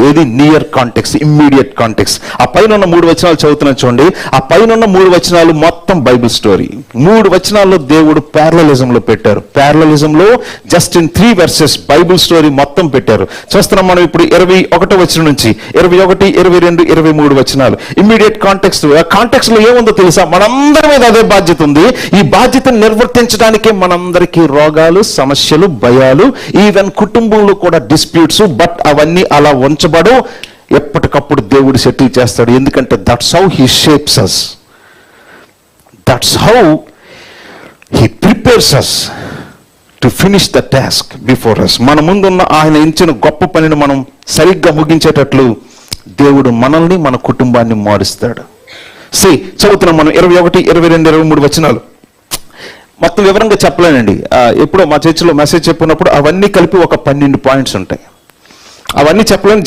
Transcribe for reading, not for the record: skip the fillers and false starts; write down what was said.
ఏది near context, immediate context. ఆ పైన ఉన్న 3 వచనాలు చదువుతున్నాను చూడండి. ఆ పైన ఉన్న 3 వచనాలు మొత్తం బైబిల్ స్టోరీ. 3 వచనాల్లో దేవుడు ప్యారలలిజంలో పెట్టారు. ప్యారలలిజంలో just in 3 verses Bible story మొత్తం పెట్టారు. చూస్తున్నాం మనం ఇప్పుడు 21వ వచనం నుంచి 21, 22, 23 వచనాలు. Immediate context. ఆ కాంటెక్స్ట్ లో ఏముందో తెలుసా? మనందరి మీద అదే బాధ్యత ఉంది. ఈ బాధ్యతను నిర్వర్తించడానికే మనందరికీ రోగాలు, సమస్యలు, భయాలు, ఈవెన్ కుటుంబంలో కూడా డిస్ప్యూట్స్. బట్ అవన్నీ అలా ఉంచబడు. ఎప్పటికప్పుడు దేవుడు సెటిల్ చేస్తాడు. ఎందుకంటే that's how he shapes us, that's how he prepares us to finish the task before us. మన ముందున్న ఆయన ఇచ్చిన గొప్ప పనిని మనం సరిగ్గా ముగించేటట్లు దేవుడు మనల్ని, మన కుటుంబాన్ని మారుస్తాడు. చదువుతున్నాం మనం 21, 22, 23 వచనాలు. మొత్తం వివరంగా చెప్పలేనండి. ఎప్పుడో మా చర్చిలో మెసేజ్ చెప్పినప్పుడు అవన్నీ కలిపి ఒక 12 పాయింట్స్ ఉంటాయి. అవన్నీ చెప్పలేను.